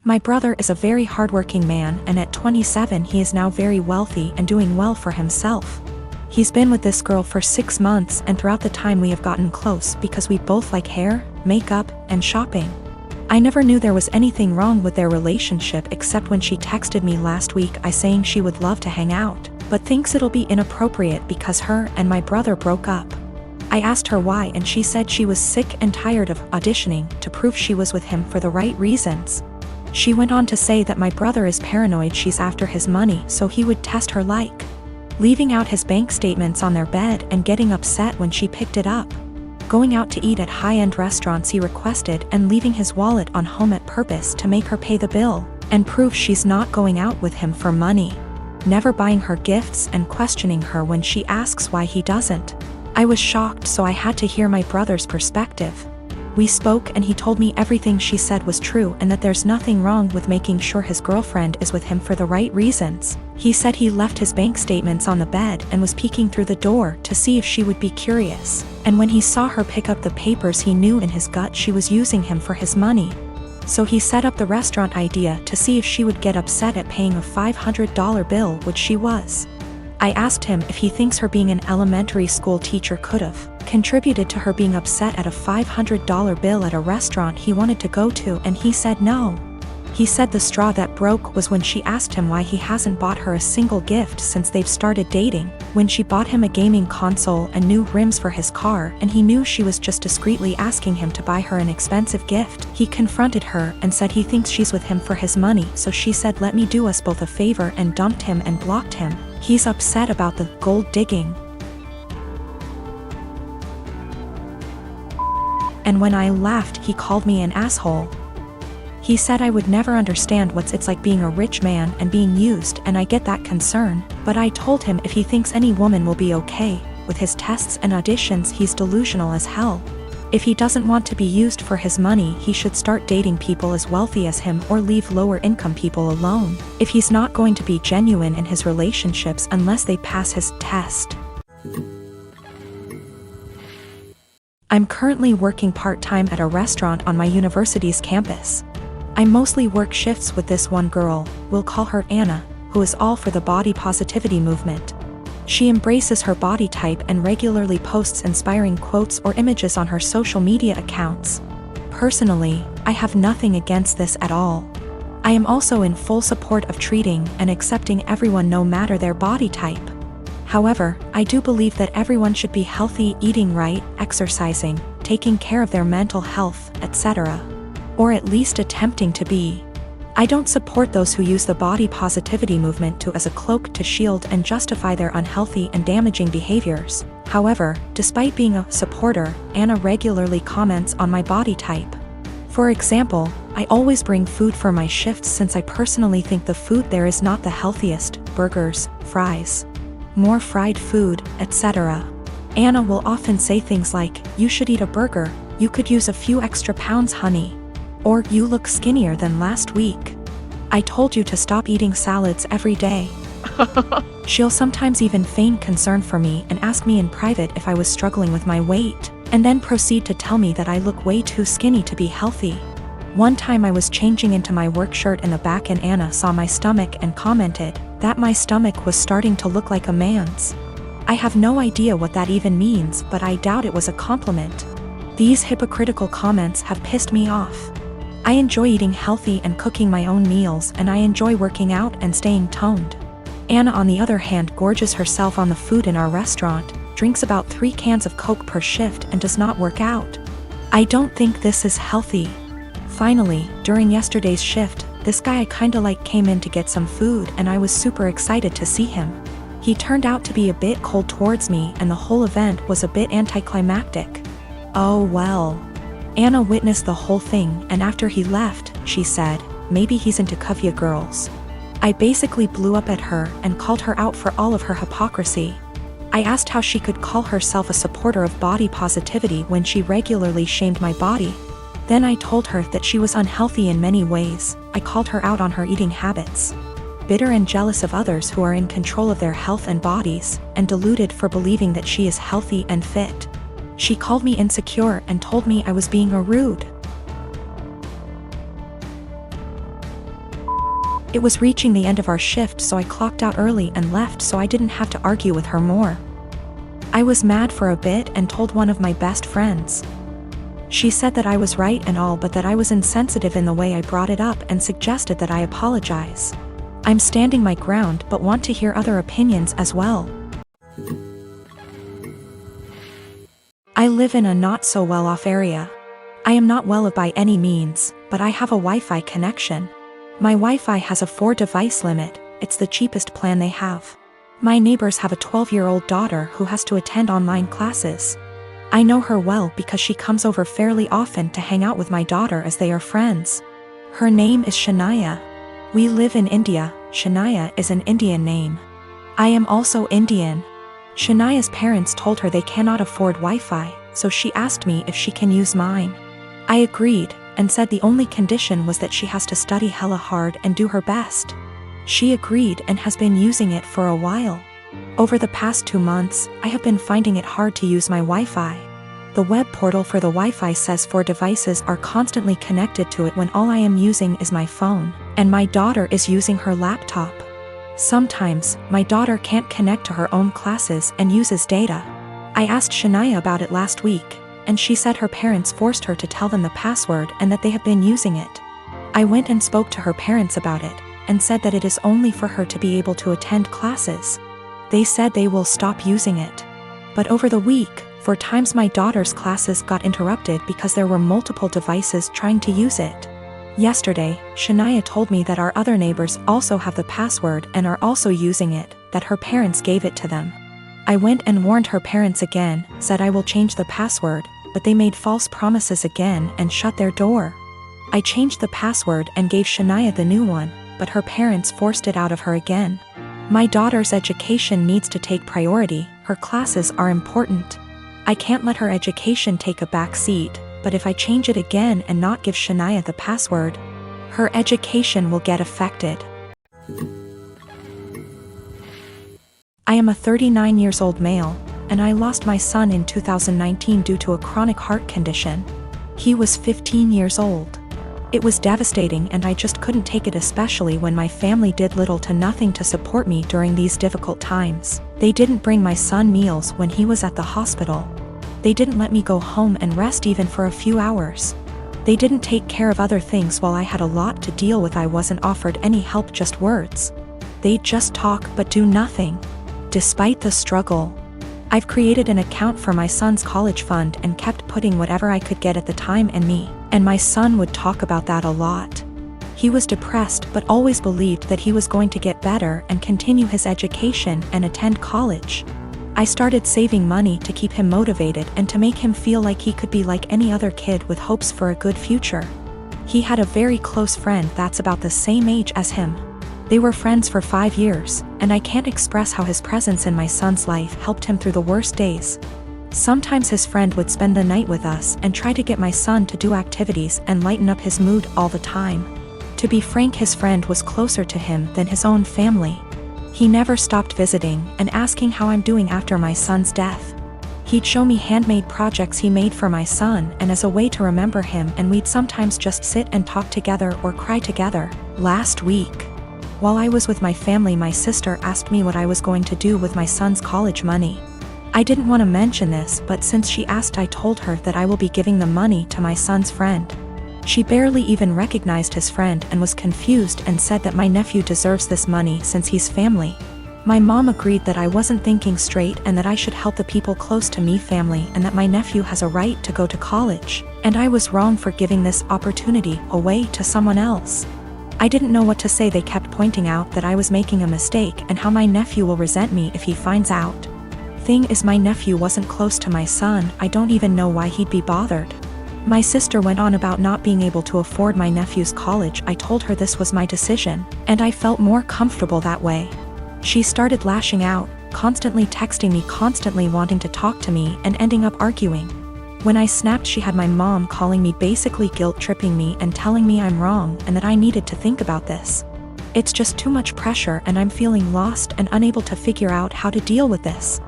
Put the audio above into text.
My brother is a very hardworking man, and at 27 he is now very wealthy and doing well for himself. He's been with this girl for 6 months, and throughout the time we have gotten close because we both like hair, makeup, and shopping. I never knew there was anything wrong with their relationship except when she texted me last week saying she would love to hang out, but thinks it'll be inappropriate because her and my brother broke up. I asked her why, and she said she was sick and tired of auditioning to prove she was with him for the right reasons. She went on to say that my brother is paranoid she's after his money, so he would test her, like leaving out his bank statements on their bed and getting upset when she picked it up, going out to eat at high-end restaurants he requested, and leaving his wallet on home at purpose to make her pay the bill and prove she's not going out with him for money, never buying her gifts and questioning her when she asks why he doesn't. I was shocked, so I had to hear my brother's perspective. We spoke and he told me everything she said was true and that there's nothing wrong with making sure his girlfriend is with him for the right reasons. He said he left his bank statements on the bed and was peeking through the door to see if she would be curious, and when he saw her pick up the papers he knew in his gut she was using him for his money. So he set up the restaurant idea to see if she would get upset at paying a $500 bill, which she was. I asked him if he thinks her being an elementary school teacher could have contributed to her being upset at a $500 bill at a restaurant he wanted to go to, and he said no. He said the straw that broke was when she asked him why he hasn't bought her a single gift since they've started dating, when she bought him a gaming console and new rims for his car, and he knew she was just discreetly asking him to buy her an expensive gift. He confronted her and said he thinks she's with him for his money, so she said let me do us both a favor and dumped him and blocked him. He's upset about the gold digging. And when I laughed, he called me an asshole. He said I would never understand what it's like being a rich man and being used, and I get that concern, but I told him if he thinks any woman will be okay with his tests and auditions, he's delusional as hell. If he doesn't want to be used for his money, he should start dating people as wealthy as him or leave lower income people alone, if he's not going to be genuine in his relationships unless they pass his test. I'm currently working part-time at a restaurant on my university's campus. I mostly work shifts with this one girl, we'll call her Anna, who is all for the body positivity movement. She embraces her body type and regularly posts inspiring quotes or images on her social media accounts. Personally, I have nothing against this at all. I am also in full support of treating and accepting everyone no matter their body type. However, I do believe that everyone should be healthy, eating right, exercising, taking care of their mental health, etc. Or at least attempting to be. I don't support those who use the body positivity movement as a cloak to shield and justify their unhealthy and damaging behaviors. However, despite being a supporter, Anna regularly comments on my body type. For example, I always bring food for my shifts since I personally think the food there is not the healthiest: burgers, fries, more fried food, etc. Anna will often say things like, "You should eat a burger, you could use a few extra pounds, honey," or "You look skinnier than last week. I told you to stop eating salads every day." She'll sometimes even feign concern for me and ask me in private if I was struggling with my weight, and then proceed to tell me that I look way too skinny to be healthy. One time I was changing into my work shirt in the back and Anna saw my stomach and commented that my stomach was starting to look like a man's. I have no idea what that even means, but I doubt it was a compliment. These hypocritical comments have pissed me off. I enjoy eating healthy and cooking my own meals, and I enjoy working out and staying toned. Anna, on the other hand, gorges herself on the food in our restaurant, drinks about 3 cans of Coke per shift, and does not work out. I don't think this is healthy. Finally, during yesterday's shift, this guy I kinda like came in to get some food, and I was super excited to see him. He turned out to be a bit cold towards me, and the whole event was a bit anticlimactic. Oh well. Anna witnessed the whole thing, and after he left, she said, maybe he's into covey girls. I basically blew up at her and called her out for all of her hypocrisy. I asked how she could call herself a supporter of body positivity when she regularly shamed my body. Then I told her that she was unhealthy in many ways. I called her out on her eating habits. Bitter and jealous of others who are in control of their health and bodies, and deluded for believing that she is healthy and fit. She called me insecure and told me I was being rude. It was reaching the end of our shift, so I clocked out early and left so I didn't have to argue with her more. I was mad for a bit and told one of my best friends. She said that I was right and all, but that I was insensitive in the way I brought it up and suggested that I apologize. I'm standing my ground but want to hear other opinions as well. I live in a not so well-off area. I am not well off by any means, but I have a Wi-Fi connection. My Wi-Fi has a 4-device limit. It's the cheapest plan they have. My neighbors have a 12-year-old daughter who has to attend online classes. I know her well because she comes over fairly often to hang out with my daughter as they are friends. Her name is Shania. We live in India. Shania is an Indian name. I am also Indian. Shania's parents told her they cannot afford Wi-Fi, so she asked me if she can use mine. I agreed, and said the only condition was that she has to study hella hard and do her best. She agreed and has been using it for a while. Over the past 2 months, I have been finding it hard to use my Wi-Fi. The web portal for the Wi-Fi says 4 devices are constantly connected to it when all I am using is my phone, and my daughter is using her laptop. Sometimes, my daughter can't connect to her own classes and uses data. I asked Shania about it last week, and she said her parents forced her to tell them the password and that they have been using it. I went and spoke to her parents about it, and said that it is only for her to be able to attend classes. They said they will stop using it. But over the week, 4 times my daughter's classes got interrupted because there were multiple devices trying to use it. Yesterday, Shania told me that our other neighbors also have the password and are also using it, that her parents gave it to them. I went and warned her parents again, said I will change the password, but they made false promises again and shut their door. I changed the password and gave Shania the new one, but her parents forced it out of her again. My daughter's education needs to take priority. Her classes are important. I can't let her education take a back seat, but if I change it again and not give Shania the password, her education will get affected. I am a 39-year-old male, and I lost my son in 2019 due to a chronic heart condition. He was 15 years old. It was devastating and I just couldn't take it, especially when my family did little to nothing to support me during these difficult times. They didn't bring my son meals when he was at the hospital. They didn't let me go home and rest even for a few hours. They didn't take care of other things while I had a lot to deal with. I wasn't offered any help, just words. They'd just talk but do nothing. Despite the struggle, I've created an account for my son's college fund and kept putting whatever I could get at the time, and my son would talk about that a lot. He was depressed but always believed that he was going to get better and continue his education and attend college. I started saving money to keep him motivated and to make him feel like he could be like any other kid with hopes for a good future. He had a very close friend that's about the same age as him. They were friends for 5 years, and I can't express how his presence in my son's life helped him through the worst days. Sometimes his friend would spend the night with us and try to get my son to do activities and lighten up his mood all the time. To be frank, his friend was closer to him than his own family. He never stopped visiting and asking how I'm doing after my son's death. He'd show me handmade projects he made for my son and as a way to remember him, and we'd sometimes just sit and talk together or cry together. Last week, while I was with my family, my sister asked me what I was going to do with my son's college money. I didn't want to mention this, but since she asked, I told her that I will be giving the money to my son's friend. She barely even recognized his friend and was confused and said that my nephew deserves this money since he's family. My mom agreed that I wasn't thinking straight and that I should help the people close to me, family, and that my nephew has a right to go to college, and I was wrong for giving this opportunity away to someone else. I didn't know what to say. They kept pointing out that I was making a mistake and how my nephew will resent me if he finds out. Thing is, my nephew wasn't close to my son. I don't even know why he'd be bothered. My sister went on about not being able to afford my nephew's college. I told her this was my decision, and I felt more comfortable that way. She started lashing out, constantly texting me, constantly wanting to talk to me, and ending up arguing. When I snapped, she had my mom calling me, basically guilt-tripping me and telling me I'm wrong and that I needed to think about this. It's just too much pressure and I'm feeling lost and unable to figure out how to deal with this.